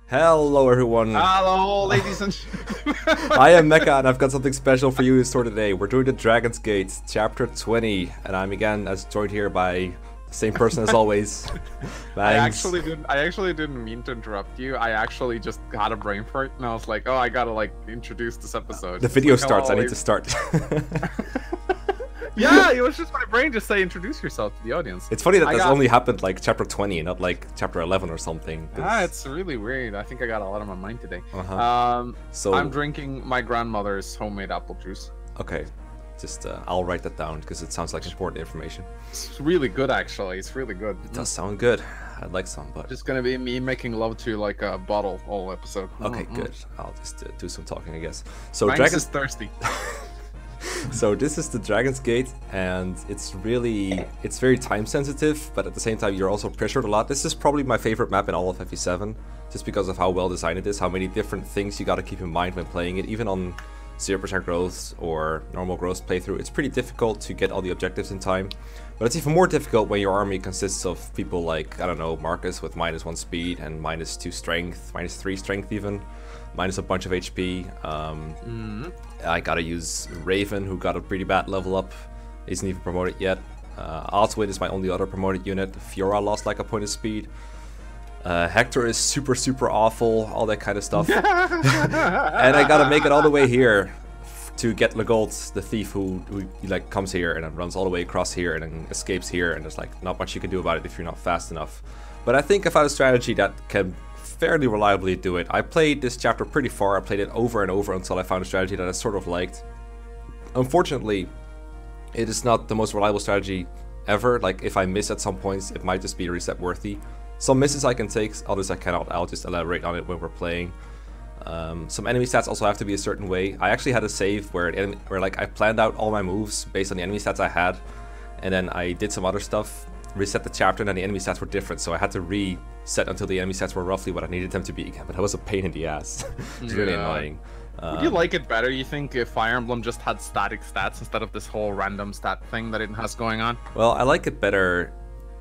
Hello everyone. Hello ladies and gentlemen. I am Mekkah and I've got something special for you in store today. We're doing the Dragon's Gate, chapter 20, and I'm again joined here by the same person as always. I actually didn't mean to interrupt you. I actually just had a brain fart and I was like, oh, I gotta like introduce this episode. The video starts, I need to start. Yeah, it was just my brain just say introduce yourself to the audience. It's funny that this only happened like chapter 20, not like chapter 11 or something. Ah, it's really weird. I think I got a lot on my mind today. So I'm drinking my grandmother's homemade apple juice. Okay, just I'll write that down because it sounds like important information. It's really good, actually. It's really good. It does sound good. I'd like some, but just gonna be me making love to like a bottle all episode. Okay, good. I'll just do some talking, I guess. So Mangs is thirsty. So this is the Dragon's Gate, and it's very time sensitive, but at the same time you're also pressured a lot. This is probably my favorite map in all of FE7, just because of how well designed it is, how many different things you gotta keep in mind when playing it. Even on 0% growth or normal growth playthrough, it's pretty difficult to get all the objectives in time. But it's even more difficult when your army consists of people like, I don't know, Marcus with -1 speed and -2 strength, -3 strength even, minus a bunch of HP. I gotta use Raven, who got a pretty bad level up, isn't even promoted yet. Altwit is my only other promoted unit. Fiora lost like a point of speed. Hector is super awful, all that kind of stuff. And I gotta make it all the way here to get Legault, the thief who like comes here and then runs all the way across here and then escapes here, and there's like not much you can do about it if you're not fast enough. But I think I found a strategy that can fairly reliably do it. I played this chapter pretty far. I played it over and over until I found a strategy that I sort of liked. Unfortunately, it is not the most reliable strategy ever. Like, if I miss at some points, it might just be reset worthy. Some misses I can take, others I cannot. I'll just elaborate on it when we're playing. Some enemy stats also have to be a certain way. I actually had a save where like I planned out all my moves based on the enemy stats I had, and then I did some other stuff, reset the chapter, and then the enemy stats were different, so I had to reset until the enemy stats were roughly what I needed them to be again. But that was a pain in the ass. It's really annoying. Would you like it better, you think, if Fire Emblem just had static stats instead of this whole random stat thing that it has going on? Well, I like it better.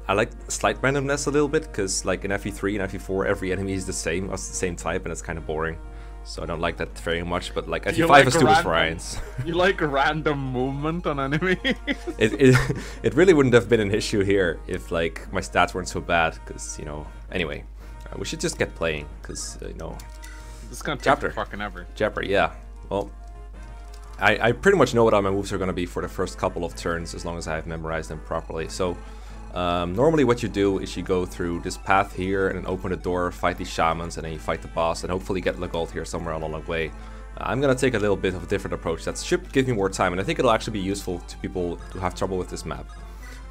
I like slight randomness a little bit, because like in FE3 and FE4 every enemy is the same, of the same type, and it's kind of boring. So I don't like that very much, but like FE5 has too much variance. You like random movement on enemies? It really wouldn't have been an issue here if like my stats weren't so bad, because, you know, anyway, we should just get playing, because, you know, this is gonna take fucking ever. Chapter, yeah. Well, I pretty much know what all my moves are gonna be for the first couple of turns, as long as I have memorized them properly. So normally what you do is you go through this path here and then open the door, fight these shamans, and then you fight the boss and hopefully get Legault here somewhere along the way. I'm gonna take a little bit of a different approach that should give me more time, and I think it'll actually be useful to people who have trouble with this map.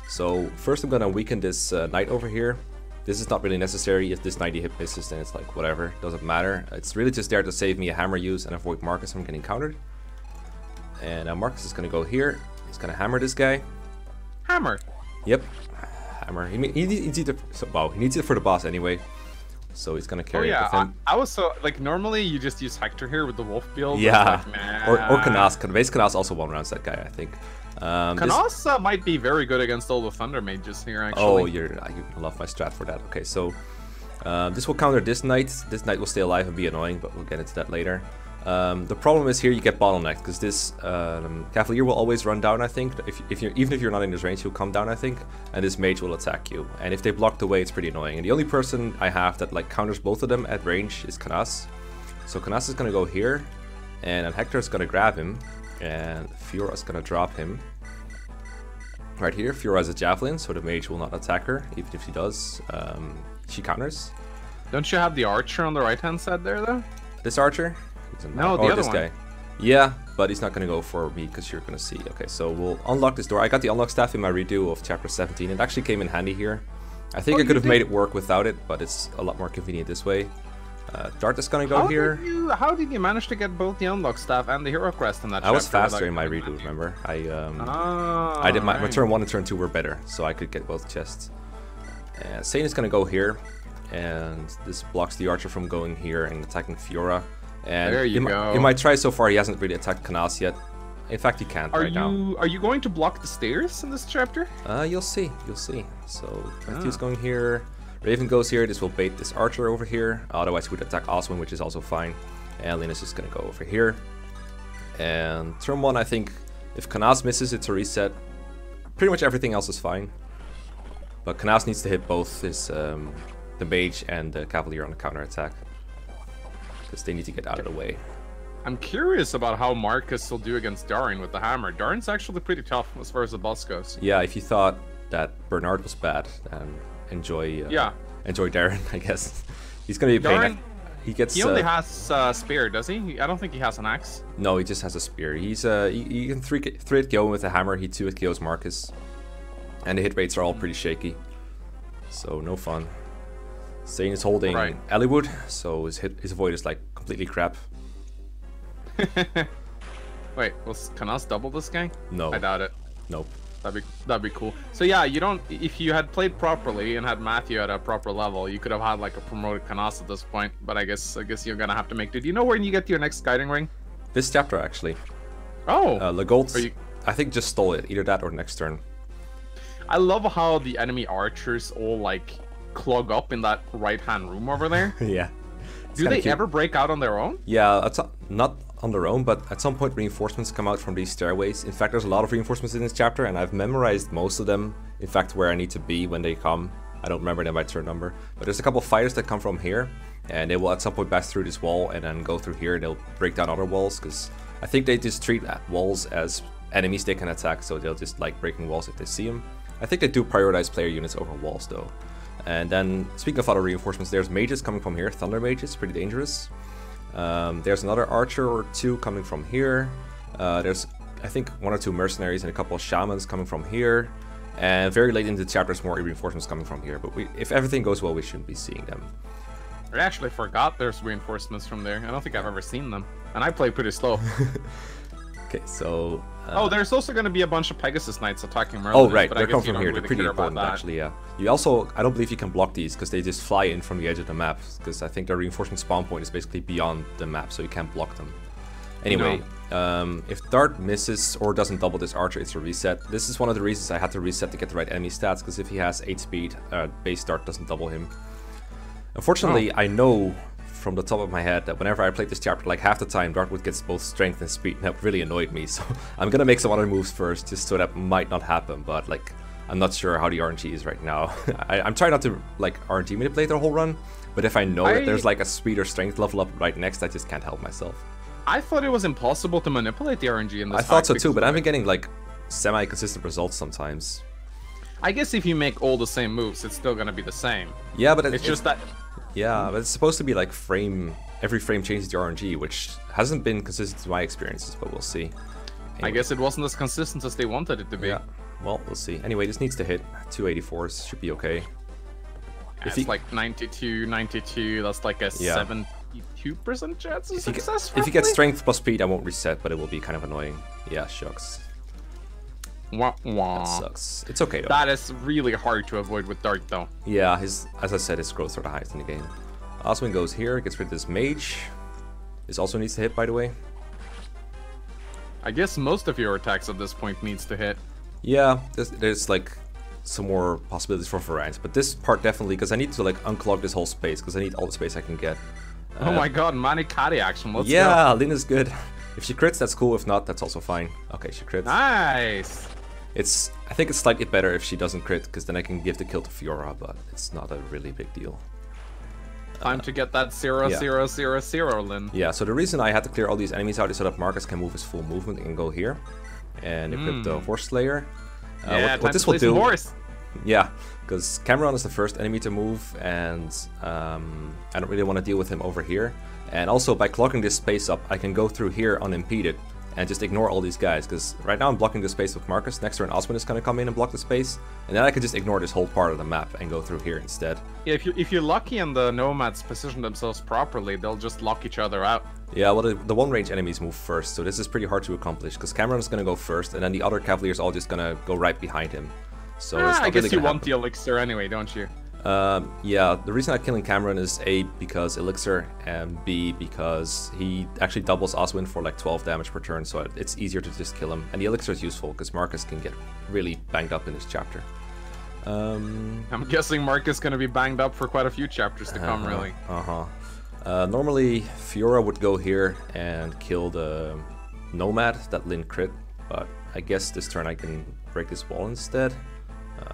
So first I'm gonna weaken this knight over here. This is not really necessary. If this 90 hit misses, then it's like whatever, doesn't matter. It's really just there to save me a hammer use and avoid Marcus from getting countered. And now Marcus is gonna go here. He's gonna hammer this guy. Hammer? Yep. Hammer. He needs it. Wow, he needs it for the boss anyway. So he's gonna carry it with him. I was so like, normally you just use Hector here with the wolf build. Yeah. Like, nah. Or Canas. Base Canas also one rounds that guy, I think. Canas might be very good against all the Thunder Mages here, actually. Oh, you love my strat for that. Okay, so this will counter this knight. This knight will stay alive and be annoying, but we'll get into that later. The problem is here you get bottlenecked, because this Cavalier will always run down, I think. Even if you're not in his range, he'll come down, I think, and this mage will attack you. And if they block the way, it's pretty annoying. And the only person I have that like counters both of them at range is Canas. So Canas is gonna go here, and then Hector is gonna grab him, and Fiora is gonna drop him. Right here, Fiora has a javelin, so the mage will not attack her. Even if she does, she counters. Don't you have the archer on the right-hand side there, though? This archer? No, the other one. Guy. Yeah, but he's not gonna go for me because you're gonna see. Okay, so we'll unlock this door. I got the unlock staff in my redo of chapter 17. It actually came in handy here. I think I could have made it work without it, but it's a lot more convenient this way. Dart is gonna go here. How did you manage to get both the unlock staff and the hero crest in that chapter? I was faster in my redo, remember? I did my turn 1 and turn 2 were better, so I could get both chests. And Sane is gonna go here, and this blocks the archer from going here and attacking Fiora. And there you go. In my try so far, he hasn't really attacked Canas yet. In fact, he can't now. Are you going to block the stairs in this chapter? You'll see. You'll see. So Matthew's going here. Raven goes here, this will bait this archer over here, otherwise we would attack Oswin, which is also fine. And Lyn is just gonna go over here. And turn 1, I think, if Kanas misses, it's a reset. Pretty much everything else is fine. But Kanas needs to hit both his, the mage and the cavalier on the counter attack. Because they need to get out of the way. I'm curious about how Marcus will do against Darin with the hammer. Darin's actually pretty tough as far as the boss goes. Yeah, if you thought that Bernard was bad, enjoy Darin, I guess. He's gonna be paying. He only has spear, does he? I don't think he has an axe. No, he just has a spear. He's he can 3-hit KO with a hammer. He 2-hit KOs Marcus, and the hit rates are all pretty shaky, so no fun. Zane is holding Eliwood, so his void is like completely crap. Wait, will Kanas double this guy? No, I doubt it. Nope. That'd be cool. So yeah, you don't. If you had played properly and had Matthew at a proper level, you could have had like a promoted Kanas at this point. But I guess you're gonna have to make do. Do you know when you get to your next guiding ring? This chapter actually. Oh. Legault, I think just stole it. Either that or next turn. I love how the enemy archers all like clog up in that right-hand room over there. Yeah. Do they ever break out on their own? Yeah, not on their own, but at some point reinforcements come out from these stairways. In fact, there's a lot of reinforcements in this chapter, and I've memorized most of them. In fact, where I need to be when they come. I don't remember them by turn number. But there's a couple of fighters that come from here, and they will at some point pass through this wall and then go through here, and they'll break down other walls, because I think they just treat walls as enemies they can attack, so they'll just like breaking walls if they see them. I think they do prioritize player units over walls, though. And then, speaking of other reinforcements, there's mages coming from here. Thunder mages, pretty dangerous. There's another archer or 2 coming from here. There's, I think, 1 or 2 mercenaries and a couple of shamans coming from here. And very late into the chapter, there's more reinforcements coming from here. But if everything goes well, we shouldn't be seeing them. I actually forgot there's reinforcements from there. I don't think I've ever seen them. And I play pretty slow. Okay, so... oh, there's also going to be a bunch of Pegasus Knights attacking Merlin. Oh, right, they're coming from here. They're pretty important, actually, yeah. You also... I don't believe you can block these, because they just fly in from the edge of the map. Because I think the reinforcement spawn point is basically beyond the map, so you can't block them. Anyway, if Dart misses or doesn't double this archer, it's a reset. This is one of the reasons I had to reset to get the right enemy stats, because if he has 8 speed, base Dart doesn't double him. Unfortunately, I know from the top of my head that whenever I played this chapter, like half the time, Dartwood gets both strength and speed, and that really annoyed me. So I'm gonna make some other moves first, just so that might not happen. But like, I'm not sure how the RNG is right now. I'm trying not to like RNG manipulate the whole run, but if I know that there's like a speed or strength level up right next, I just can't help myself. I thought it was impossible to manipulate the RNG in this. I thought so too, but I've been getting like semi-consistent results sometimes. I guess if you make all the same moves, it's still gonna be the same. Yeah, but it's just that. Yeah, but it's supposed to be like every frame changes the RNG, which hasn't been consistent to my experiences, but we'll see. Anyway. I guess it wasn't as consistent as they wanted it to be. Yeah, well, we'll see. Anyway, this needs to hit 284s, should be okay. It's like 92, that's like a 72% chance of success. If you get strength plus speed, I won't reset, but it will be kind of annoying. Yeah, shucks. Wah, wah. That sucks. It's okay though. That is really hard to avoid with Dart though. Yeah, as I said, his growths are the highest in the game. Oswin goes here, gets rid of this mage. This also needs to hit, by the way. I guess most of your attacks at this point needs to hit. Yeah, there's like some more possibilities for variants, but this part definitely, because I need to like unclog this whole space, because I need all the space I can get. Oh my god, Manikari action, let's go. Yeah, Lyn is good. If she crits, that's cool. If not, that's also fine. Okay, she crits. Nice! I think it's slightly better if she doesn't crit, because then I can give the kill to Fiora, but it's not a really big deal. Time to get that 0-0-0-0, Lyn. Yeah, so the reason I had to clear all these enemies out is so that Marcus can move his full movement and go here. And equip the Horse Slayer. What this will do... Yeah, because Cameron is the first enemy to move, and I don't really want to deal with him over here. And also, by clogging this space up, I can go through here unimpeded and just ignore all these guys, because right now I'm blocking the space with Marcus. Next turn Osmond is going to come in and block the space, and then I can just ignore this whole part of the map and go through here instead. Yeah, if you're lucky and the nomads position themselves properly, they'll just lock each other out. Yeah, well, the one-range enemies move first, so this is pretty hard to accomplish, because Cameron is going to go first, and then the other Cavaliers all just going to go right behind him. So it's not I guess really you want the elixir anyway, don't you? Yeah, the reason I'm killing Cameron is A, because elixir, and B, because he actually doubles Oswin for like 12 damage per turn, so it's easier to just kill him. And the elixir is useful, because Marcus can get really banged up in this chapter. I'm guessing Marcus is going to be banged up for quite a few chapters to come, really. Normally, Fiora would go here and kill the Nomad, that Lin crit, but I guess this turn I can break this wall instead.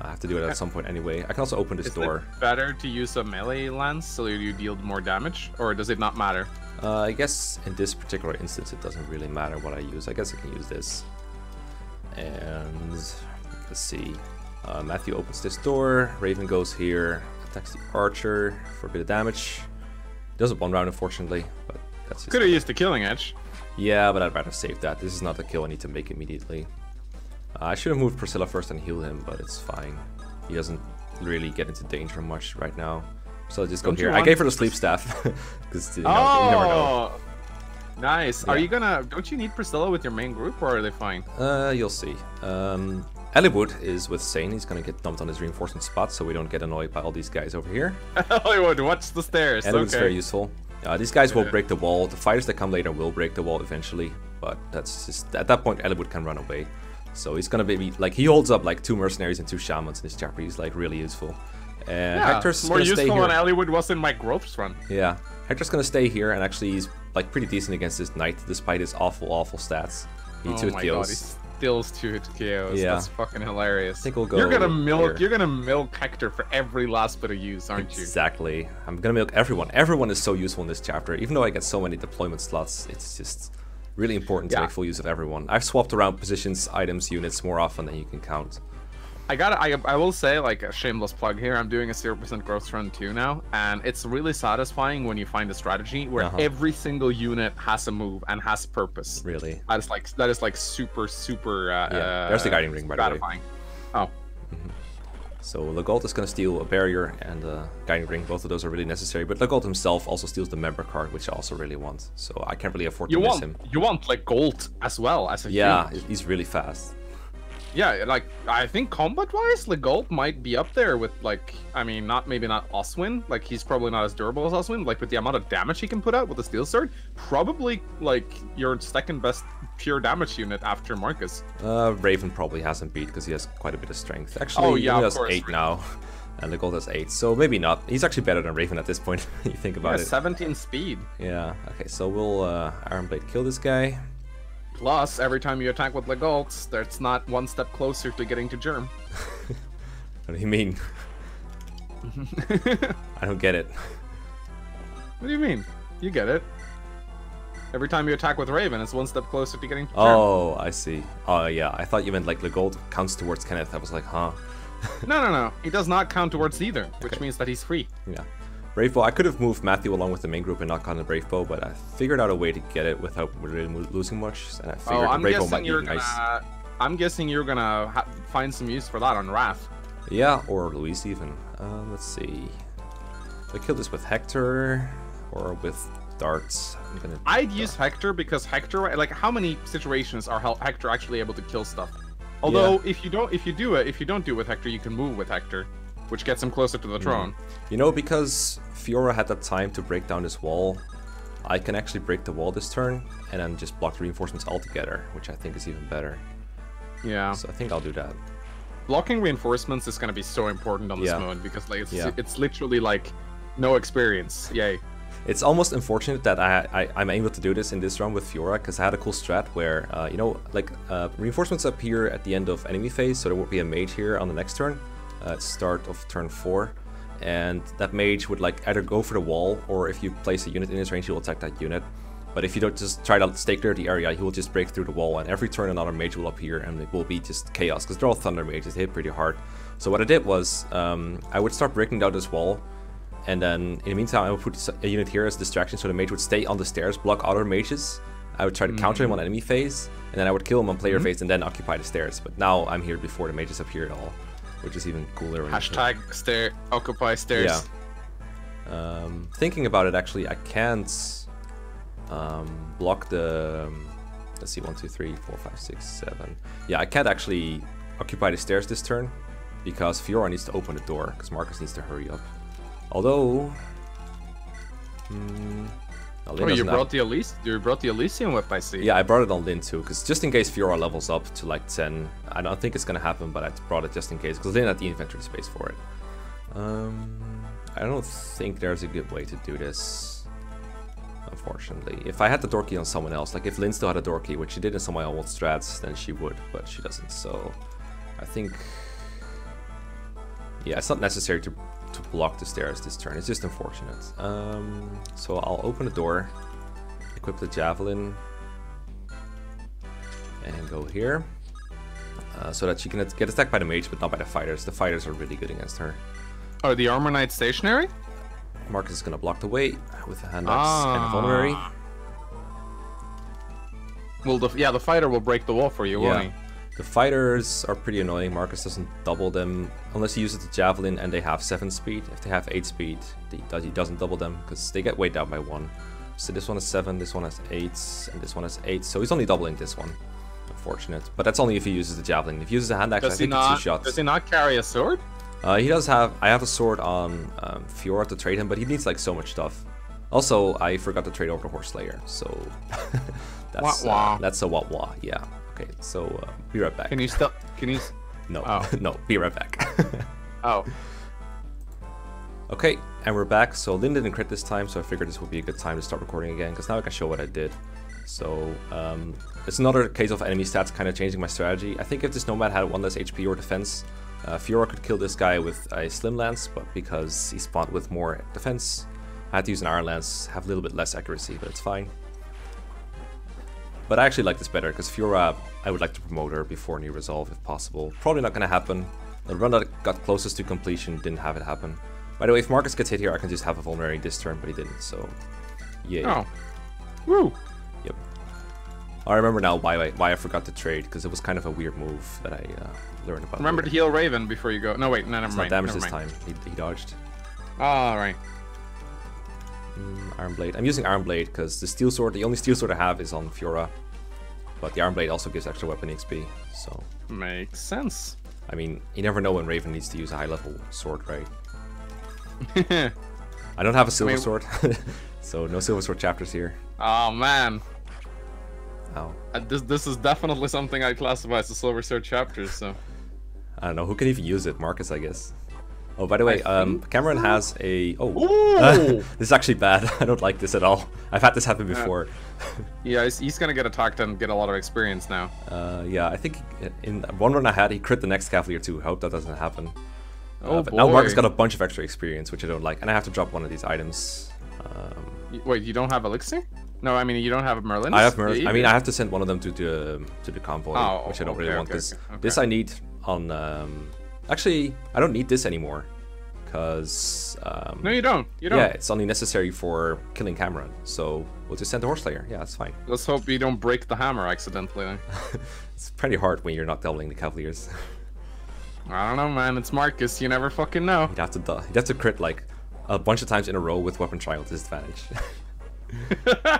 I have to do it at some point anyway. I can also open this door. Is it better to use a melee lance so you deal more damage, or does it not matter? I guess in this particular instance it doesn't really matter what I use. I guess I can use this. And let's see. Matthew opens this door, Raven goes here, attacks the archer for a bit of damage. Doesn't one round, unfortunately, but that's just... Could have used the killing edge. Yeah, but I'd rather save that. This is not a kill I need to make immediately. I should have moved Priscilla first and heal him, but it's fine. He doesn't really get into danger much right now. So I'll just go here. I gave her the sleep staff. Because you never know. Nice. Yeah. Are you gonna... Don't you need Priscilla with your main group, or are they fine? You'll see. Hollywood is with Sane. He's gonna get dumped on his reinforcement spot, so we don't get annoyed by all these guys over here. Hollywood, watch the stairs. Hollywood's very useful. These guys will break the wall. The fighters that come later will break the wall eventually, but that's just... At that point, Hollywood can run away. So he's gonna be like, he holds up like 2 mercenaries and 2 shamans in this chapter. He's like really useful. And Hector's more gonna stay useful here. than Hollywood was in my Groves run. Yeah, Hector's gonna stay here, and actually he's like pretty decent against this knight despite his awful stats. He 2 my kills. god, he steals 2 KOs. Yeah. That's fucking hilarious. I think we'll go. You're gonna here. milk Hector for every last bit of use, aren't you? Exactly. I'm gonna milk everyone. Everyone is so useful in this chapter. Even though I get so many deployment slots, it's just really important to make full use of everyone. I've swapped around positions, items, units more often than you can count. I will say, like, a shameless plug here, I'm doing a 0% growth run too now, and it's really satisfying when you find a strategy where every single unit has a move and has purpose. Really? That is like super there's the guiding ring, by the way. Oh. So Legault is going to steal a barrier and a guiding ring. Both of those are really necessary. But Legault himself also steals the member card, which I also really want. So I can't really afford to miss him. You want Legault as well as a unit. He's really fast. Yeah, like, I think combat-wise, Legault might be up there with, like, I mean, maybe not Oswin. Like, he's probably not as durable as Oswin. Like, with the amount of damage he can put out with the Steel Sword, probably, like, your second best pure damage unit after Marcus. Raven probably hasn't beat because he has quite a bit of strength. Actually, he has 8 now, and Legault has 8. So maybe not. He's actually better than Raven at this point. You think about it. 17 speed. Yeah. Okay. So we'll Iron Blade kill this guy. Plus, every time you attack with Legault, that's not 1 step closer to getting to Germ. What do you mean? I don't get it. What do you mean? You get it. Every time you attack with Raven, it's 1 step closer to getting to Germ. Oh, I see. Oh, yeah. I thought you meant like Legault counts towards Kenneth. I was like, huh? No. He does not count towards either, which means that he's free. Yeah. Brave Bow. I could have moved Matthew along with the main group and not gotten a Brave Bow, but I figured out a way to get it without really losing much. And I figured the Brave Bow might be nice. I'm guessing you're gonna find some use for that on Wrath. Yeah, or Luis even. Let's see. Do I kill this with Hector or with darts? I'd use Hector because Hector, like, how many situations are Hector actually able to kill stuff? Although if you don't do it with Hector, you can move with Hector, which gets him closer to the throne. You know, because Fiora had that time to break down this wall, I can actually break the wall this turn and then just block the reinforcements altogether, which I think is even better. Yeah. So I think I'll do that. Blocking reinforcements is going to be so important on this mode because, like, it's literally like no experience. Yay. It's almost unfortunate that I'm able to do this in this run with Fiora, because I had a cool strat where, you know, like, reinforcements appear at the end of enemy phase, so there will be a mage here on the next turn. Start of turn 4, and that mage would like either go for the wall, or if you place a unit in his range, he will attack that unit. But if you don't just try to stay clear of the area, he will just break through the wall, and every turn another mage will appear, and it will be just chaos, because they're all thunder mages, they hit pretty hard. So what I did was, I would start breaking down this wall, and then in the meantime I would put a unit here as distraction, so the mage would stay on the stairs, block other mages. I would try to counter him on enemy phase, and then I would kill him on player phase, and then occupy the stairs. But now I'm here before the mages appear at all, which is even cooler. Hashtag occupy stairs. Yeah. Thinking about it, actually, I can't block the... let's see, 1, 2, 3, 4, 5, 6, 7. Yeah, I can't actually occupy the stairs this turn, because Fiora needs to open the door, because Marcus needs to hurry up. Although... Now, Oh, you brought the Elysian whip, I see. Yeah, I brought it on Lyn too, because just in case Fiora levels up to like 10, I don't think it's gonna happen, but I brought it just in case, because Lyn had the inventory space for it. I don't think there's a good way to do this, unfortunately. If I had the door key on someone else, like if Lyn still had a door key, which she did in some of my old strats, then she would, but she doesn't, so I think... Yeah, it's not necessary to block the stairs this turn, it's just unfortunate. So I'll open the door, equip the javelin, and go here. So that she can get attacked by the mage, but not by the fighters. The fighters are really good against her. Oh, the Armor Knight stationary? Marcus is going to block the way with the hand axe and a vulnerary. Well, the fighter will break the wall for you, won't he? The fighters are pretty annoying. Marcus doesn't double them unless he uses the javelin and they have 7 speed. If they have 8 speed, he doesn't double them because they get weighed down by 1. So this one is 7, this one has 8, and this one has 8. So he's only doubling this one. Unfortunate. But that's only if he uses the javelin. If he uses the hand axe, I think it's 2 shots. Does he not carry a sword? He does have... I have a sword on Fiora to trade him, but he needs like so much stuff. Also, I forgot to trade over the Horse Slayer, so... that's a wah-wah, yeah. Okay, so be right back. Can you still... No, oh. No, be right back. Oh. Okay, and we're back. So Lyn didn't crit this time, so I figured this would be a good time to start recording again, because now I can show what I did. So, it's another case of enemy stats kind of changing my strategy. I think if this Nomad had 1 less HP or defense, Fiora could kill this guy with a Slim Lance, but because he spawned with more defense, I had to use an Iron Lance, have a little bit less accuracy, but it's fine. But I actually like this better, because Fiora, I would like to promote her before New Resolve if possible. Probably not going to happen. The run that got closest to completion didn't have it happen. By the way, if Marcus gets hit here, I can just have a vulnerary this turn, but he didn't, so... Yay. Oh. Woo! Yep. I remember now why I forgot to trade, because it was kind of a weird move that I learned about. Remember to heal Raven before you go. No, wait, no, never mind. Damage this time. He dodged. All right. Iron Blade. I'm using Iron Blade because the Steel Sword, the only Steel Sword I have is on Fiora. But the Iron Blade also gives extra weapon XP, so... Makes sense. I mean, you never know when Raven needs to use a high-level sword, right? I don't have a Silver Sword, so no Silver Sword chapters here. Oh, man. Oh. This is definitely something I classify as a Silver Sword chapters, so... I don't know, who can even use it? Marcus, I guess. Oh, by the way, Cameron has a... Oh, this is actually bad. I don't like this at all. I've had this happen before. Yeah, he's gonna get attacked and get a lot of experience now. Yeah, I think in one run I had, he crit the next Cavalier too. I hope that doesn't happen. But boy. now Marcus got a bunch of extra experience, which I don't like, and I have to drop one of these items. Wait, you don't have Elixir? No, I mean, you don't have Merlin? I have Merlin. I mean, I have to send one of them to the convoy, which I don't really want, because this I need on... Actually, I don't need this anymore, because... no, you don't. You don't. Yeah, it's only necessary for killing Cameron, so we'll just send the Horse Slayer. Yeah, that's fine. Let's hope you don't break the hammer accidentally. It's pretty hard when you're not doubling the Cavaliers. I don't know, man. It's Marcus. You never fucking know. You'd have to crit like a bunch of times in a row with weapon trial disadvantage.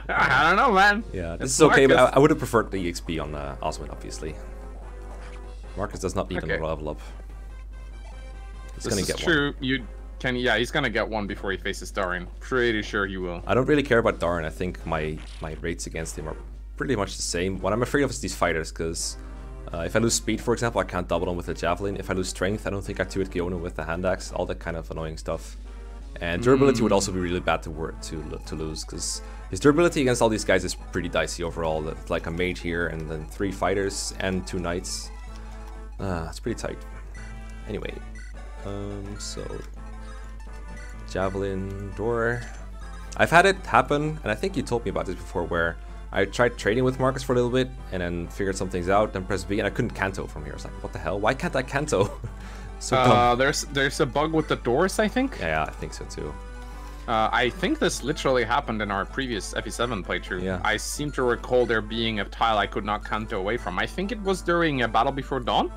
I don't know, man. Yeah, this is okay, but I would have preferred the XP on Oswin, obviously. Marcus does not need another level up. He's gonna get true. One. Yeah, he's gonna get one before he faces Darin. Pretty sure he will. I don't really care about Darin. I think my rates against him are pretty much the same. What I'm afraid of is these fighters, because if I lose speed, for example, I can't double them with a javelin. If I lose strength, I don't think I 2-hit Giona with the hand axe. All that kind of annoying stuff. And durability would also be really bad to lose, because his durability against all these guys is pretty dicey overall. It's like a mage here, and then 3 fighters and 2 knights. It's pretty tight. Anyway, so javelin door. I've had it happen, and I think you told me about this before, where I tried trading with Marcus for a little bit, and then figured some things out, then pressed B, and I couldn't canto from here. I was like, what the hell? Why can't I canto? So dumb. There's a bug with the doors, I think. Yeah, I think so too. I think this literally happened in our previous FE7 playthrough. Yeah. I seem to recall there being a tile I could not canto away from. I think it was during a Battle Before Dawn.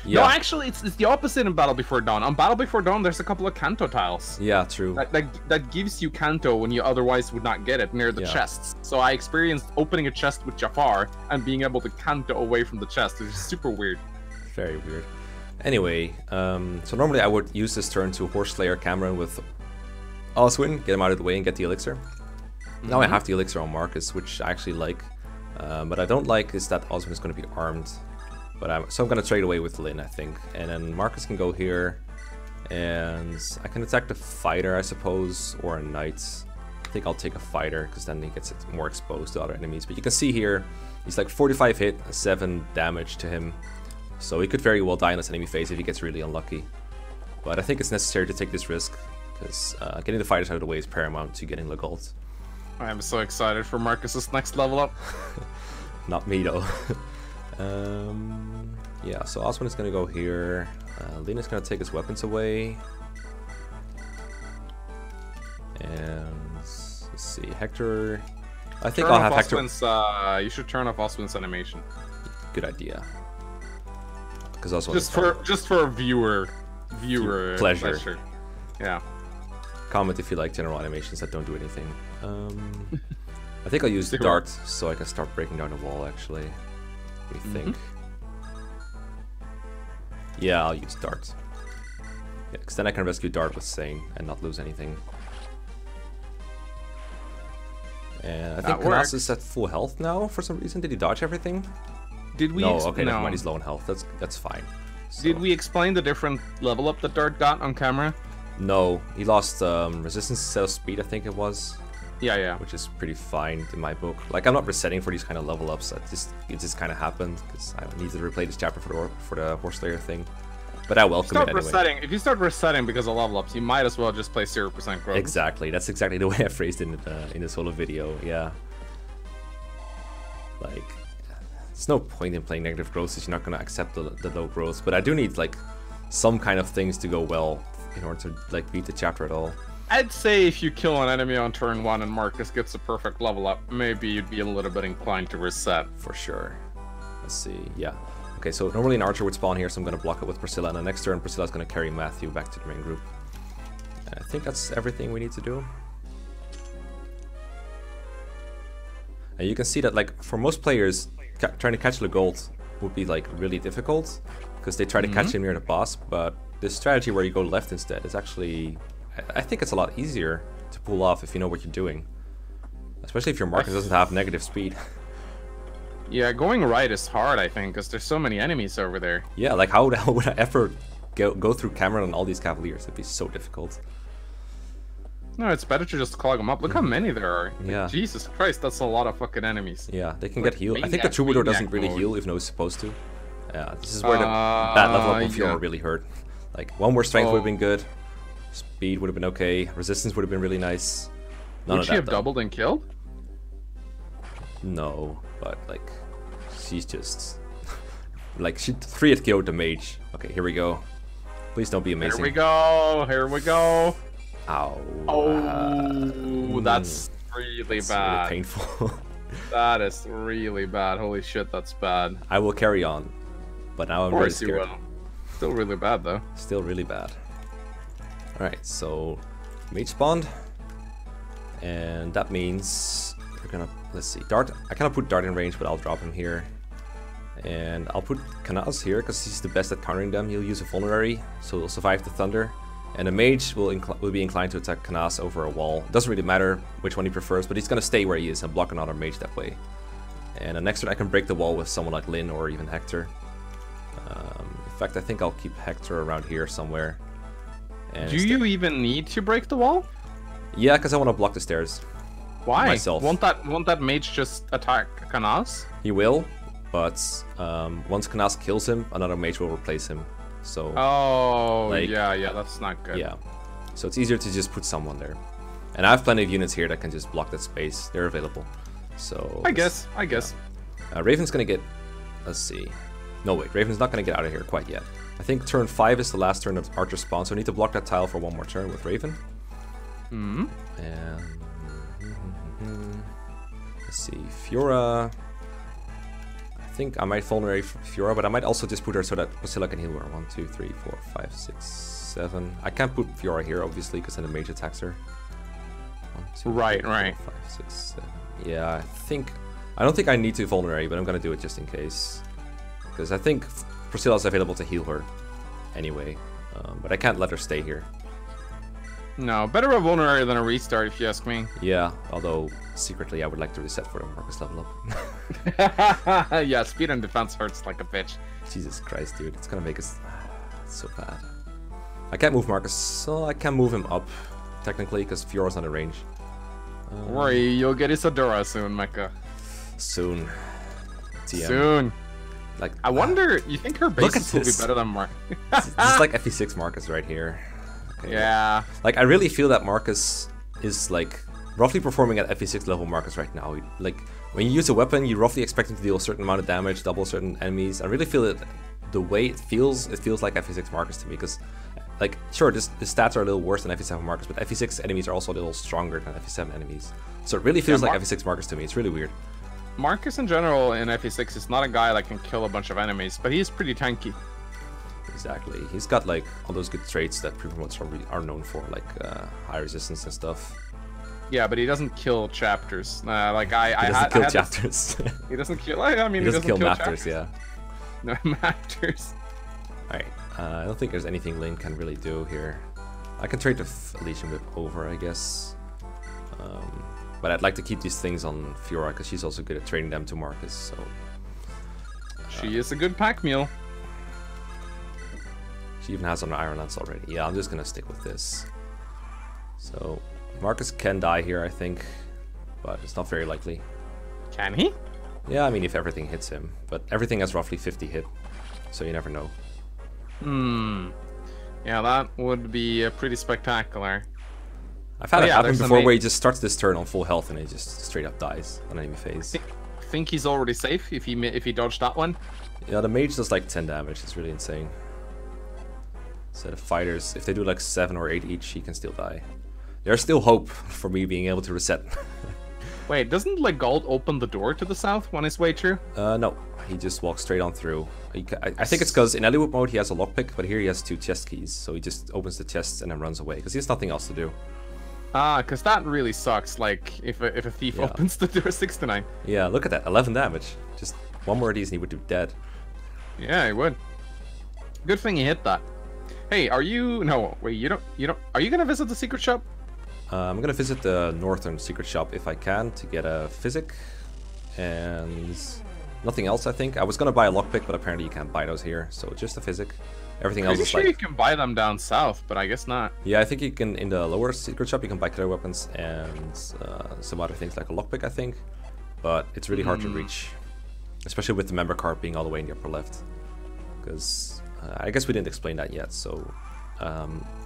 Yeah. No, actually, it's the opposite in Battle Before Dawn. On Battle Before Dawn, there's a couple of canto tiles. Yeah, true. That gives you canto when you otherwise would not get it near the chests. So I experienced opening a chest with Jafar and being able to canto away from the chest. It's super weird. Very weird. Anyway, so normally I would use this turn to Horse Slayer Cameron with Oswin, get him out of the way and get the elixir. Now I have the elixir on Marcus, which I actually like. But I don't like is that Oswin is going to be armed. But so I'm going to trade away with Lyn, I think. And then Marcus can go here. And I can attack the fighter, I suppose, or a knight. I think I'll take a fighter, because then he gets more exposed to other enemies. But you can see here, he's like 45 hit, 7 damage to him. So he could very well die in this enemy phase if he gets really unlucky. But I think it's necessary to take this risk, because getting the fighters out of the way is paramount to getting Legault. I am so excited for Marcus's next level up. Not me though. Yeah, so Oswin is gonna go here. Lyn is gonna take his weapons away. And let's see, Hector. I think I'll have Hector. You should turn off Oswin's animation. Good idea. Because Oswin just for a viewer pleasure. Yeah. Comment if you like general animations that don't do anything. I think I'll use Dart so I can start breaking down the wall, actually. Let me think. Yeah, I'll use Dart. Yeah, because then I can rescue Dart with Sane and not lose anything. And I think Canas is at full health now for some reason. Did he dodge everything? Did we? No, okay, never mind. He's low in health. That's fine. So. Did we explain the different level up that Dart got on camera? No, he lost resistance instead of speed, I think it was. Yeah. Which is pretty fine in my book. Like, I'm not resetting for these kind of level ups. It just kind of happened because I need to replay this chapter for the Horse Slayer thing. But I welcome it anyway. If you start resetting because of level ups, you might as well just play 0% growth. Exactly. That's exactly the way I phrased it in this whole video. Yeah. Like, there's no point in playing negative growth if you're not going to accept the low growth. But I do need like some kind of things to go well in order to like beat the chapter at all. I'd say if you kill an enemy on turn 1 and Marcus gets a perfect level up, maybe you'd be a little bit inclined to reset. For sure. Let's see. Yeah. Okay, so normally an archer would spawn here, so I'm going to block it with Priscilla, and the next turn Priscilla's going to carry Matthew back to the main group. And I think that's everything we need to do. And you can see that, like, for most players, trying to catch Legault would be, like, really difficult, because they try to catch him near the boss, but this strategy where you go left instead is actually... I think it's a lot easier to pull off if you know what you're doing. Especially if your Marcus doesn't have negative speed. Yeah, going right is hard, I think, because there's so many enemies over there. Yeah, like how the hell would I ever go through Cameron and all these Cavaliers? It'd be so difficult. No, it's better to just clog them up. Look how many there are. Yeah. Like, Jesus Christ, that's a lot of fucking enemies. Yeah, they can get healed. I think the Troubadour doesn't really heal, even though it's supposed to. Yeah, this is where the bad level up of Fiora really hurt. Like, one more strength would have been good. Speed would have been okay. Resistance would have been really nice. None would of she that, have doubled and killed? No, but like, she's just like she 3-hit KO'd the mage. Okay, here we go. Please don't be amazing. Here we go. Here we go. Ow. Oh, that's really bad. Really painful. That is really bad. Holy shit, that's bad. I will carry on, but now I'm very scared. Still really bad though. Still really bad. Alright, so mage spawned, and that means we're gonna, let's see, Dart, I cannot put Dart in range, but I'll drop him here. And I'll put Canas here, because he's the best at countering them. He'll use a vulnerary, so he'll survive the thunder. And the mage will be inclined to attack Canas over a wall. It doesn't really matter which one he prefers, but he's gonna stay where he is and block another mage that way. And the next turn I can break the wall with someone like Lyn or even Hector. In fact, I think I'll keep Hector around here somewhere. And do you even need to break the wall? Yeah, because I want to block the stairs. Why? Myself. Won't that mage just attack Canas? He will, but once Canas kills him, another mage will replace him. So. Oh, like, yeah, that's not good. Yeah, so it's easier to just put someone there. And I have plenty of units here that can just block that space. They're available. So. I guess. Raven's gonna get. Let's see. No, wait. Raven's not gonna get out of here quite yet. I think turn 5 is the last turn of Archer spawn, so I need to block that tile for one more turn with Raven. And let's see, Fiora. I think I might vulnerate Fiora, but I might also just put her so that Priscilla can heal her. 1, 2, 3, 4, 5, 6, 7. I can't put Fiora here, obviously, because then the mage attacks her. 1, 2, 3, 4, 5, 6, 7. Yeah, I don't think I need to vulnerate, but I'm gonna do it just in case, because I think Priscilla's available to heal her anyway, but I can't let her stay here. No, better a vulnerary than a restart, if you ask me. Yeah, although secretly I would like to reset for the Marcus level up. Yeah, speed and defense hurts like a bitch. Jesus Christ, dude, it's gonna make us so bad. I can't move Marcus, so I can move him up, technically, because Fiora's not in range. Worry, you'll get Isadora soon, Mekkah. Soon. TM. Soon. Like, I wonder, you think her bases will be better than Marcus? This is like FE6 Marcus right here. Okay, yeah. Like, I really feel that Marcus is, like, roughly performing at FE6 level Marcus right now. Like, when you use a weapon, you roughly expect him to deal a certain amount of damage, double certain enemies. I really feel that the way it feels like FE6 Marcus to me, because, like, sure, the stats are a little worse than FE7 Marcus, but FE6 enemies are also a little stronger than FE7 enemies. So it really feels like FE6 Marcus to me. It's really weird. Marcus in general in FE6 is not a guy that can kill a bunch of enemies, but he's pretty tanky. Exactly. He's got like all those good traits that pre-promotes are known for, like high resistance and stuff. Yeah, but he doesn't kill chapters. Like he doesn't kill chapters. He doesn't kill. Like, I mean, he doesn't kill masters. Yeah. No masters. All right. I don't think there's anything Lane can really do here. I can trade the Elysian Whip over, I guess. But I'd like to keep these things on Fiora because she's also good at trading them to Marcus. So she is a good pack mule. She even has on Iron Lance already. Yeah, I'm just gonna stick with this. So Marcus can die here, I think, but it's not very likely. Can he? Yeah, I mean if everything hits him, but everything has roughly 50 hit, so you never know. Yeah, that would be pretty spectacular. I've had it happen before where he just starts this turn on full health and he just straight up dies on enemy phase. I think he's already safe if he dodged that one. Yeah, the mage does like 10 damage. It's really insane. So the fighters, if they do like 7 or 8 each, he can still die. There's still hope for me being able to reset. Wait, doesn't Legault open the door to the south on his way through? No, he just walks straight on through. I think it's because in Legault mode he has a lockpick, but here he has 2 chest keys, so he just opens the chests and then runs away because he has nothing else to do. Because that really sucks, like, if a thief opens the door 6 to 9. Yeah, look at that, 11 damage. Just one more of these and he would do dead. Yeah, he would. Good thing he hit that. Hey, are you... No, wait, you don't... Are you gonna visit the secret shop? I'm gonna visit the northern secret shop if I can to get a physic. And nothing else, I think. I was gonna buy a lockpick, but apparently you can't buy those here, so just a physic. Everything else is sure like... you can buy them down south, but I guess not. Yeah, I think you can, in the lower secret shop, you can buy killer weapons and some other things like a lockpick, I think. But it's really hard to reach, especially with the member card being all the way in the upper left. Because I guess we didn't explain that yet. So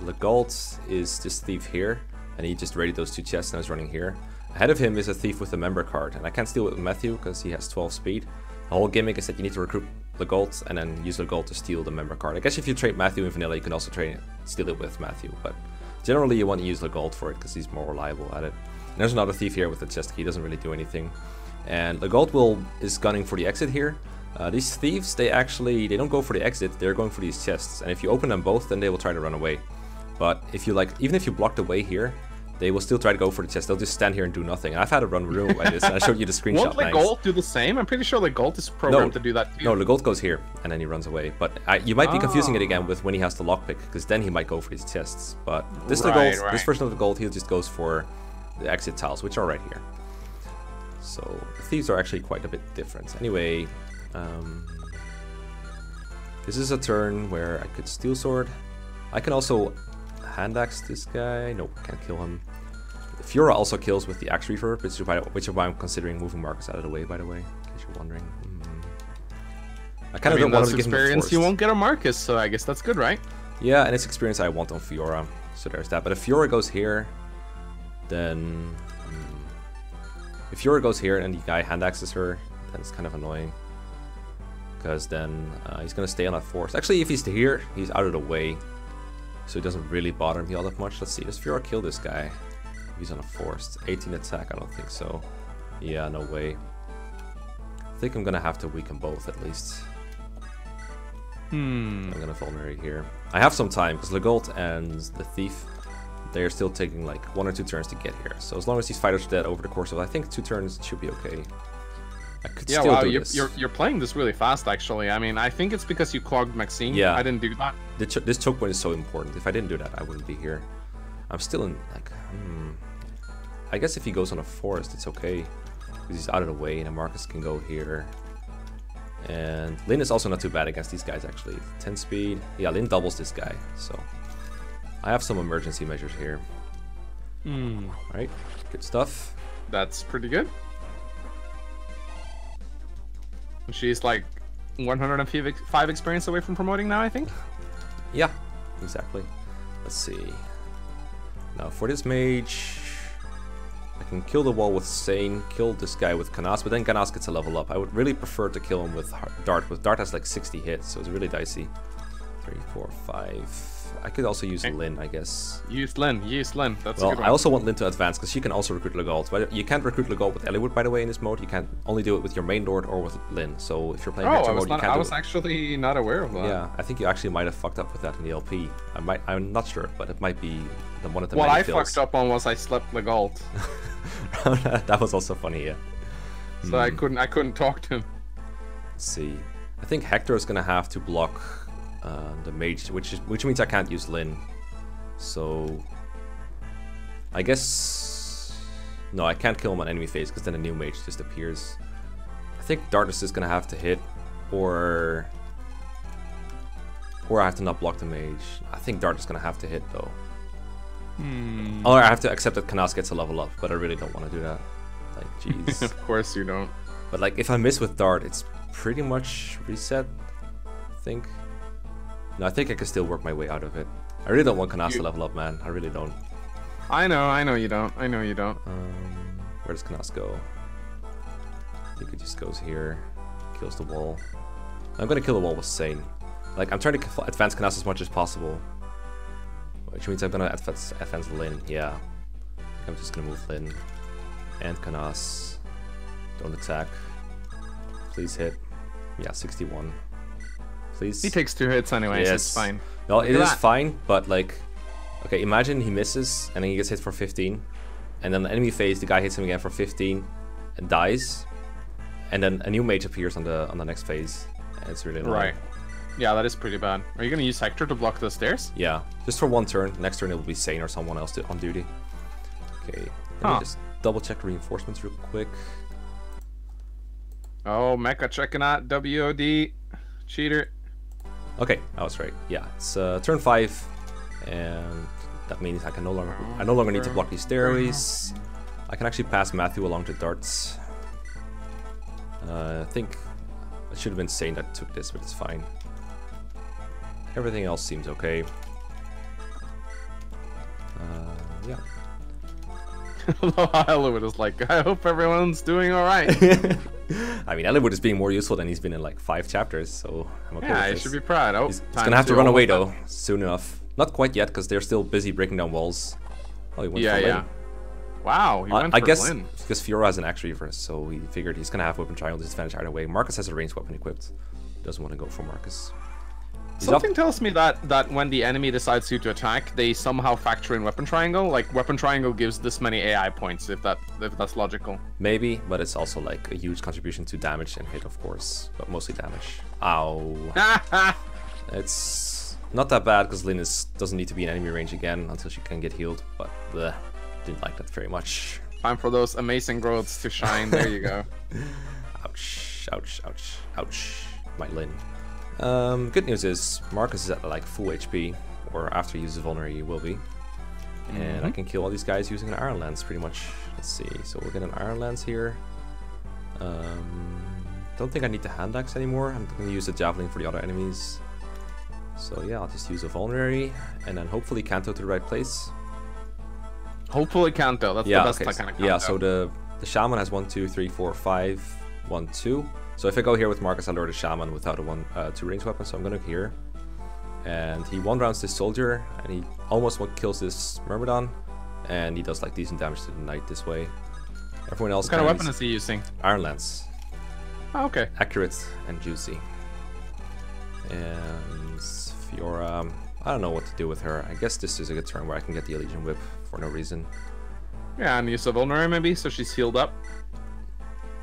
Legault is this thief here, and he just raided those 2 chests and is running here. Ahead of him is a thief with a member card, and I can't steal it with Matthew because he has 12 speed. The whole gimmick is that you need to recruit Legault and then use Legault to steal the member card. I guess if you trade Matthew in vanilla, you can also steal it with Matthew, but generally you want to use Legault for it because he's more reliable at it. And there's another thief here with the chest key, doesn't really do anything. And Legault is gunning for the exit here. These thieves, they don't go for the exit, they're going for these chests. And if you open them both, then they will try to run away. But if you even if you block the way here, they will still try to go for the chest. They'll just stand here and do nothing. And I've had a run room like this, and I showed you the screenshot. Won't Legault do the same? I'm pretty sure Legault is programmed to do that too. No, Legault goes here, and then he runs away. But you might be confusing it again with when he has the lockpick, because then he might go for these chests. But this Legault, this version of Legault, he just goes for the exit tiles, which are right here. So the thieves are actually quite a bit different. Anyway, this is a turn where I could Steel Sword. I can also hand axe this guy. Nope, can't kill him. Fiora also kills with the axe reverb, which is why I'm considering moving Marcus out of the way, by the way, in case you're wondering. I kind of don't want to give him experience. You won't get a Marcus, so I guess that's good, right? Yeah, and it's experience I want on Fiora, so there's that. But if Fiora goes here, then if Fiora goes here and the guy hand axes her, then it's kind of annoying. Because then he's gonna stay on that force. Actually, if he's here, he's out of the way, so it doesn't really bother me all that much. Let's see, does Fiora kill this guy? If he's on a forced 18 attack, I don't think so. Yeah, no way. I think I'm gonna have to weaken both at least. I'm gonna vulnerate here. I have some time because Legault and the thief, they're still taking like 1 or 2 turns to get here. So as long as these fighters are dead over the course of I think 2 turns, it should be okay. I could still do this. You're playing this really fast, actually. I mean, I think it's because you clogged Maxine. Yeah. I didn't do that. This choke point is so important. If I didn't do that, I wouldn't be here. I'm still in, like, I guess if he goes on a forest, it's okay. Because he's out of the way, and Marcus can go here. And Lin is also not too bad against these guys, actually. 10 speed. Yeah, Lin doubles this guy, so I have some emergency measures here. Alright, good stuff. That's pretty good. She's like 105 experience away from promoting now, I think. Yeah, exactly. Let's see. Now for this mage, I can kill the wall with Sane, kill this guy with Canas, but then Canas gets a level up. I would really prefer to kill him with Dart. With Dart has like 60 hits, so it's really dicey. 3, 4, 5. I could also use Lin, I guess. Use Lin. That's a well, good one. I also want Lin to advance because she can also recruit Legault. But you can't recruit Legault with Legault, by the way, in this mode. You can only do it with your main Lord or with Lin. So if you're playing Hector mode, you can't I was actually not aware of that. Yeah, I think you actually might have fucked up with that in the LP. I'm not sure, but it might be one of the What many I kills. fucked up on was I slept Legault. That was also funny, yeah. So I couldn't talk to him. Let's see. I think Hector is gonna have to block the mage, which means I can't use Lin. So I guess no, I can't kill him on enemy phase because then a new mage just appears. I think Darkness is gonna have to hit, or I have to not block the mage. I think Darkness is gonna have to hit though. Or I have to accept that Canas gets a level up, but I really don't want to do that. Like, jeez. Of course you don't. But like, if I miss with Dart, it's pretty much reset, I think. No, I think I can still work my way out of it. I really don't want Canas to level up, man. I really don't. I know you don't. Where does Canas go? I think it just goes here, kills the wall. I'm gonna kill the wall with Sane. Like, I'm trying to advance Canas as much as possible. Which means I'm gonna advance Lin, yeah. I'm just gonna move Lin and Canas. Don't attack. Please hit. Yeah, 61. Please. He takes 2 hits anyways, yes. it's fine. No, it is fine, but like, okay, imagine he misses and then he gets hit for 15. And then the enemy phase, the guy hits him again for 15 and dies. And then a new mage appears on the next phase. And it's really annoying. Right. Yeah, that is pretty bad. Are you gonna use Hector to block the stairs? Yeah, just for one turn. Next turn it will be Sane or someone else on duty. Okay, let me just double check reinforcements real quick. Oh, Mekkah checking out WOD. Cheater. Okay, I was right. Yeah, it's turn 5, and that means I no longer need to block these stairways. I can actually pass Matthew along the darts. I think it should have been Sane that took this, but it's fine. Everything else seems okay. Yeah. Eliwood is like, I hope everyone's doing alright. I mean, Eliwood is being more useful than he's been in like 5 chapters, so I'm okay with Yeah, this. you should be proud. Oh, he's gonna have to run away though, soon enough. Not quite yet, because they're still busy breaking down walls. Oh, he went for Lin. Wow, he went for I guess Lin. because Fiora has an axe reverse, so he figured he's gonna have weapon triangle disadvantage either way. Marcus has a ranged weapon equipped. Doesn't want to go for Marcus. Something tells me that when the enemy decides to attack, they somehow factor in weapon triangle. Like weapon triangle gives this many AI points, if that's logical. Maybe, but it's also like a huge contribution to damage and hit, of course, but mostly damage. Ow. It's not that bad because Lin doesn't need to be in enemy range again until she can get healed, but bleh, didn't like that very much. Time for those amazing growths to shine. There you go. Ouch, ouch, ouch, ouch. My Lin. Good news is Marcus is at like full HP, or after he uses vulnerary he will be. And I can kill all these guys using an Iron Lance pretty much. Let's see, so we'll get an Iron Lance here. Don't think I need the hand axe anymore. I'm going to use the javelin for the other enemies. So yeah, I'll just use a vulnerary and then hopefully Kanto to the right place. Hopefully Kanto, that's the best kind of Kanto. Yeah, so the shaman has 1, 2, 3, 4, 5, 1, 2. So if I go here with Marcus, I lure the shaman without a 2 ranged weapon, so I'm gonna here. And he 1-rounds this soldier, and he almost kills this Myrmidon, and he does like decent damage to the knight this way. Everyone else. What kind of weapon is he using? Iron Lance. Oh, okay. Accurate and juicy. And Fiora, I don't know what to do with her. I guess this is a good turn where I can get the Legion Whip for no reason. Yeah, and use a vulnerary maybe, so she's healed up.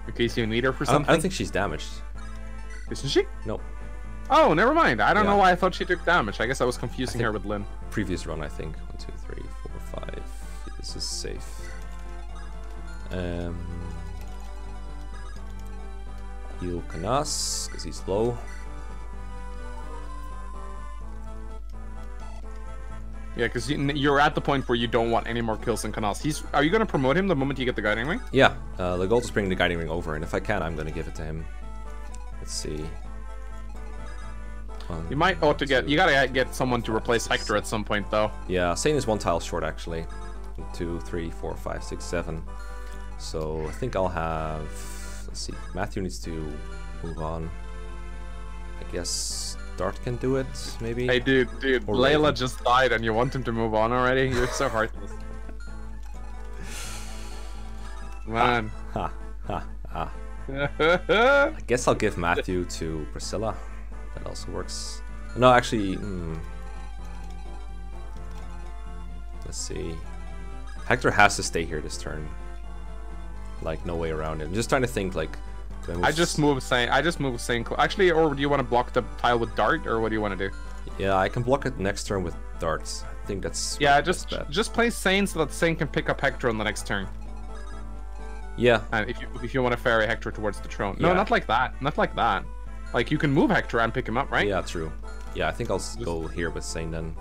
In case you need her for something. I don't think she's damaged. Isn't she? Nope. Oh, never mind. I don't know why I thought she took damage. I guess I was confusing her with Lin. Previous run, I think. 1, 2, 3, 4, This is safe. Heal Canas, because he's low. Yeah, because you're at the point where you don't want any more kills than Canas. Are you going to promote him the moment you get the Guiding Ring? Yeah, Legault is bringing the Guiding Ring over, and if I can, I'm going to give it to him. Let's see. You might ought to get... You gotta get someone to replace Hector at some point, though. Yeah, Sane is 1 tile short, actually. 1, 2, 3, 4, 5, 6, 7. So I think I'll have... Let's see. Matthew needs to move on. I guess Dart can do it, maybe? Hey, dude. Or Layla Raven. just died and you want him to move on already? You're so heartless. Man. Ha, ha, ha. I guess I'll give Matthew to Priscilla. That also works. No, actually, let's see. Hector has to stay here this turn. Like, no way around it. I'm just trying to think, like... I just move Sane. Actually, or do you want to block the tile with Dart, or what do you want to do? Yeah, I can block it next turn with darts. I think that's... Yeah, just play Sane so that Sane can pick up Hector on the next turn. Yeah. And if you want to ferry Hector towards the throne. No, Yeah. not like that. Not like that. Like, you can move Hector and pick him up, right? Yeah, true. Yeah, I think I'll go here with Sane then.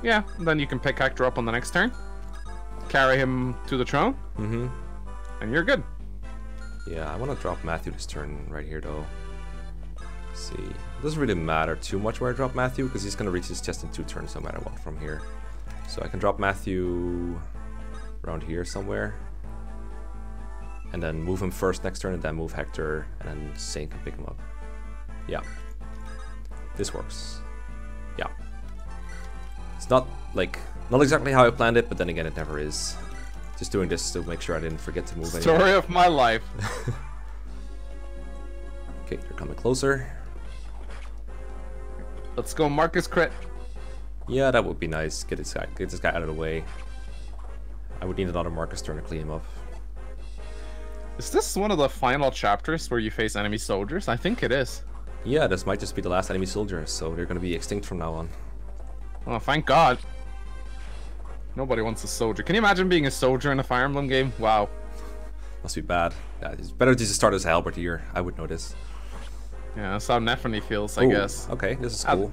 Yeah, then you can pick Hector up on the next turn. Carry him to the throne. Mm-hmm. And you're good. Yeah, I want to drop Matthew this turn right here, though. Let's see. It doesn't really matter too much where I drop Matthew, because he's going to reach his chest in 2 turns no matter what from here. So I can drop Matthew around here somewhere. And then move him first next turn, and then move Hector, and then Sane can pick him up. Yeah. This works. Yeah. It's not, like, not exactly how I planned it, but then again, it never is. Just doing this to make sure I didn't forget to move anything. Story of my life. Okay, they're coming closer. Let's go Marcus crit. Yeah, that would be nice. Get this guy out of the way. I would need another Marcus turn to clean him up. Is this one of the final chapters where you face enemy soldiers? I think it is. Yeah, this might just be the last enemy soldier, so they're going to be extinct from now on. Oh, thank God. Nobody wants a soldier. Can you imagine being a soldier in a Fire Emblem game? Wow. Must be bad. Yeah, it's better to just start as a halberdier. I would know this. Yeah, that's how Nephany feels, I Ooh, guess. Okay, this is cool.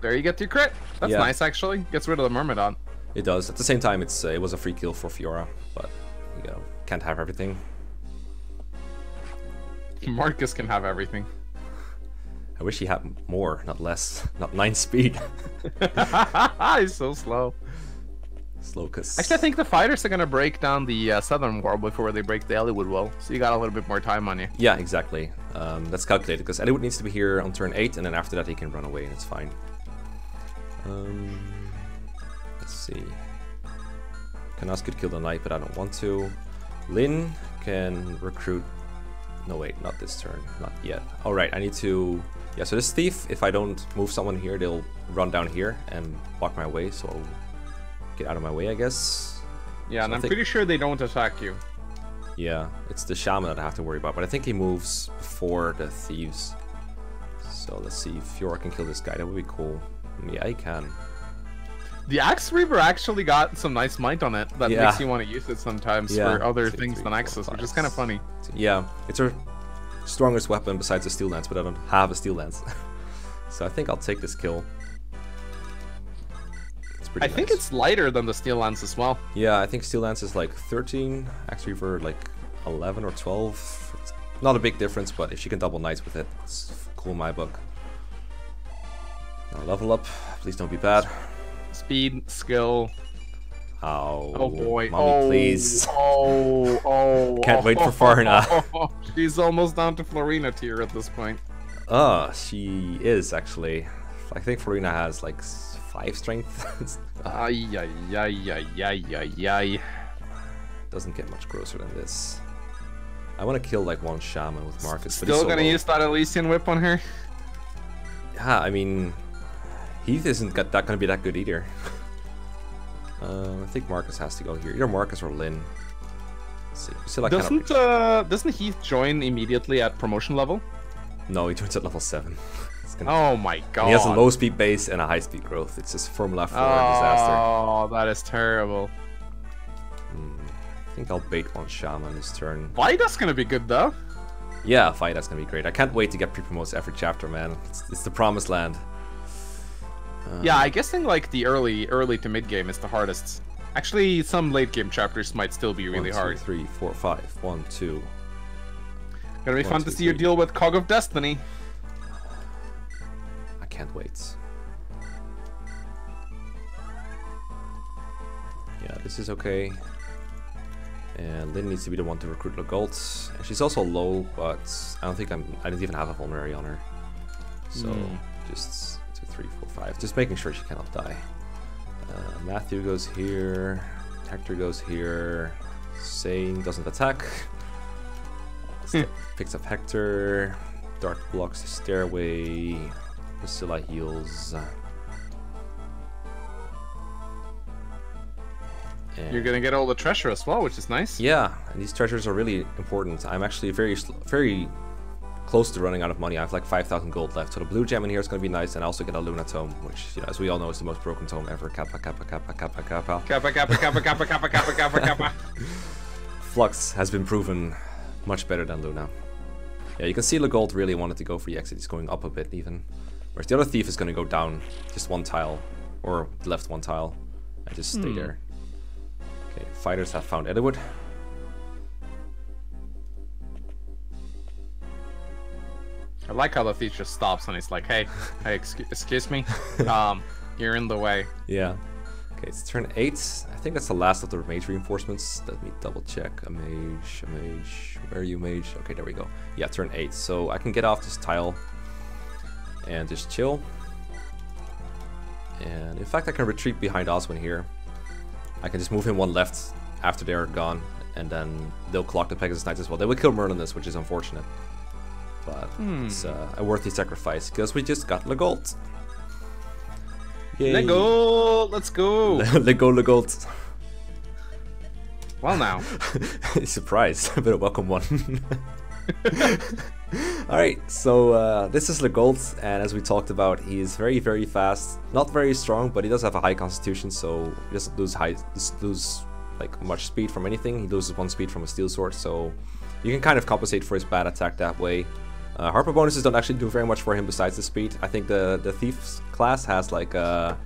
There you get your crit. That's Yeah. nice, actually. Gets rid of the Myrmidon. It does. At the same time, it was a free kill for Fiora, but, you know, can't have everything. Marcus can have everything. I wish he had more, not less. Not 9 speed. He's so slow. Slowcus. Actually, I think the fighters are gonna break down the southern wall before they break the Eliwood wall, so you got a little bit more time on you. Yeah, exactly. That's calculated, because Eliwood needs to be here on turn 8, and then after that he can run away, and it's fine. Let's see. Canas could kill the knight, but I don't want to. Lyn can recruit... No, wait, not this turn. Not yet. Alright, I need to... Yeah, so this thief, if I don't move someone here, they'll run down here and block my way, so I'll get out of my way, I guess. Yeah, So and I I'm think- pretty sure they don't attack you. Yeah, it's the shaman that I have to worry about, but I think he moves before the thieves. So let's see if Fiora can kill this guy. That would be cool. Yeah, he can. The Axe Reaver actually got some nice might on it that Yeah. makes you want to use it sometimes Yeah. for other 2, things 3, than 4, axes, which 5, is kind of funny. Yeah, it's her strongest weapon besides the steel lance, but I don't have a steel lance. So I think I'll take this kill. It's pretty I think nice. it's lighter than the Steel Lance as well. Yeah, I think steel lance is like 13, Axe Reaver like 11 or 12. It's not a big difference, but if she can double knights with it, it's cool in my book. Now level up. Please don't be bad. Speed, skill. Oh, Oh boy. mommy, please. Oh. Can't wait for Farna. She's almost down to Florina tier at this point. She is actually. I think Florina has like 5 strength. Ay, ay, ay, ay, ay, ay, ay. Doesn't get much grosser than this. I want to kill like one shaman with Marcus. But Still he's so gonna low. use that Elysian whip on her? Yeah, I mean, Heath isn't gonna be that good either. I think Marcus has to go here. Either Marcus or Lyn. Let's see. Still, I cannot Doesn't Heath join immediately at promotion level? No, he joins at level 7. Oh my god. And he has a low speed base and a high speed growth. It's just Formula 4 disaster. Oh, that is terrible. I think I'll bait one Shaman this turn. Vida's gonna be good though. Yeah, Vida's gonna be great. I can't wait to get pre-promotes every chapter, man. It's the promised land. Yeah, I guess in like the early to mid game is the hardest. Actually, some late game chapters might still be really hard. 1, 2, 3, 4, 5. 1, 2. Gonna be fun to see you deal with Cog of Destiny. I can't wait. Yeah, this is okay. And Lynn needs to be the one to recruit Legault. And she's also low, but I don't even have a vulnerary on her. So just 2, 3, 4, 5. Just making sure she cannot die. Matthew goes here. Hector goes here. Sane doesn't attack. Picks up Hector. Dark blocks the stairway. Priscilla heals. And you're gonna get all the treasure as well, which is nice. Yeah, and these treasures are really important. I'm actually very close to running out of money. I have like 5,000 gold left. So the blue gem in here is going to be nice, and I also get a Luna tome, which, you know, as we all know, is the most broken tome ever. Kappa, kappa, kappa, kappa, kappa. Kappa, kappa, kappa, kappa, kappa, kappa, kappa, kappa. Flux has been proven much better than Luna. Yeah, you can see Legault really wanted to go for the exit. He's going up a bit even. Whereas the other thief is going to go down just one tile, or left one tile, and just stay there. Okay, fighters have found Edelwood. I like how the thief just stops and he's like, hey, excuse me, you're in the way. Yeah. Okay, it's turn 8. I think that's the last of the mage reinforcements. Let me double check. A mage. Where are you, mage? Okay, there we go. Yeah, turn 8. So I can get off this tile and just chill. And in fact, I can retreat behind Oswin here. I can just move him one left after they're gone, and then they'll clock the Pegasus Knights as well. They will kill Merlinus, which is unfortunate. But it's a worthy sacrifice, because we just got Legault. Yay. Legault, let's go. Legault. Well now. Surprise, but a welcome one. Alright, so this is Legault, and as we talked about, he is very, very fast. Not very strong, but he does have a high constitution, so he doesn't lose like much speed from anything. He loses 1 speed from a steel sword, so you can kind of compensate for his bad attack that way. Hard Mode bonuses don't actually do very much for him besides the speed. I think the Thief's class has like a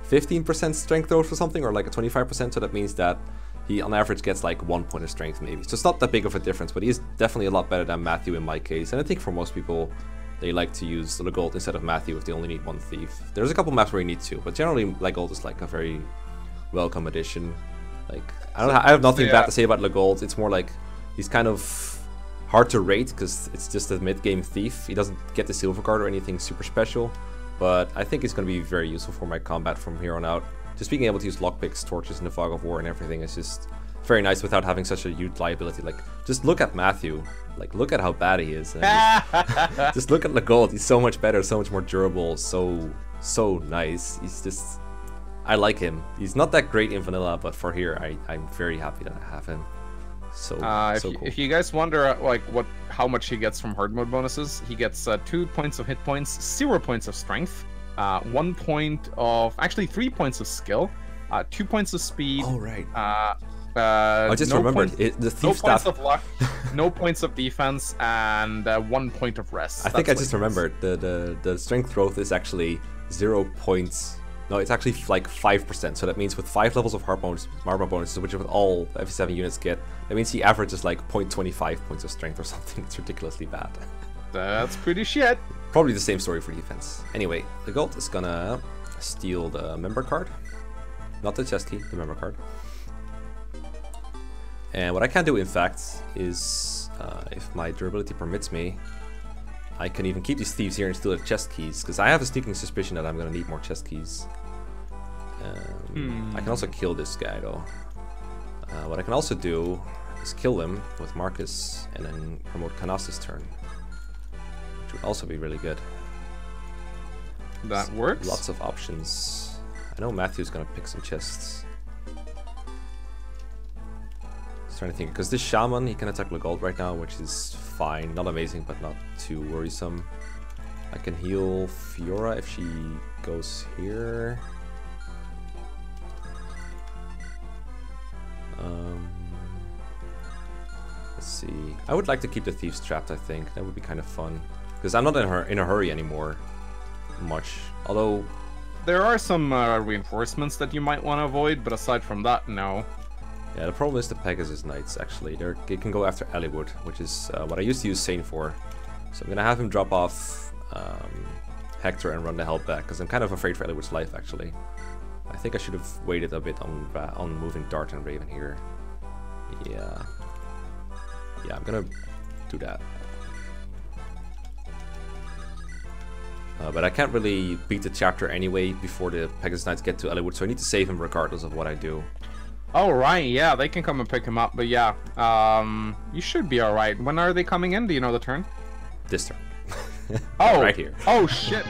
15% strength growth or something, or like a 25%, so that means that he on average gets like 1 point of strength maybe. So it's not that big of a difference, but he is definitely a lot better than Matthew in my case. And I think for most people, they like to use Legault instead of Matthew if they only need 1 thief. There's a couple maps where you need 2, but generally Legault is like a very welcome addition. Like, I have nothing bad to say about Legault. It's more like he's kind of hard to rate because it's just a mid-game thief. He doesn't get the silver card or anything super special, but I think it's going to be very useful for my combat from here on out. Just being able to use lockpicks, torches, and the fog of war and everything is just very nice without having such a huge liability. Like, just look at Matthew. Like, look at how bad he is. Just look at Legault. He's so much better, so much more durable, so nice. He's just... I like him. He's not that great in vanilla, but for here, I'm very happy that I have him. So cool. If you guys wonder like how much he gets from hard mode bonuses, he gets 2 points of hit points, 0 points of strength, 1 point of 3 points of skill, 2 points of speed. Oh right. I just remembered the thief no staff. Points of luck, no points of defense, and 1 point of rest. I think I just remembered the strength growth is actually 0 points. No, it's actually like 5%, so that means with 5 levels of hard mode bonuses, which is what all FE7 units get, that means he averages like 0.25 points of strength or something. It's ridiculously bad. That's pretty shit. Probably the same story for defense. Anyway, Legault is gonna steal the member card. Not the chest key, the member card. And what I can do, in fact, is, if my durability permits me, I can even keep these thieves here and steal the chest keys, because I have a sneaking suspicion that I'm going to need more chest keys. I can also kill this guy, though. What I can also do is kill him with Marcus and then promote Canas's turn, which would also be really good. That works. Lots of options. I know Matthew's going to pick some chests. Just trying to think, because this Shaman, he can attack Legault right now, which is fine. Not amazing, but not too worrisome. I can heal Fiora if she goes here. Let's see. I would like to keep the thieves trapped, I think. That would be kind of fun. Because I'm not in a hurry anymore. Much. Although... There are some reinforcements that you might want to avoid, but aside from that, no. Yeah, the problem is the Pegasus Knights, actually. They can go after Legault, which is what I used to use Sane for. So I'm gonna have him drop off Hector and run the hell back, because I'm kind of afraid for Legault's life, actually. I think I should have waited a bit on moving Dart and Raven here. Yeah. Yeah, I'm gonna do that. But I can't really beat the chapter anyway before the Pegasus Knights get to Legault, so I need to save him regardless of what I do. Oh, right, yeah, they can come and pick him up, but yeah, you should be alright. When are they coming in? Do you know the turn? This turn. Oh, right here. Oh, shit.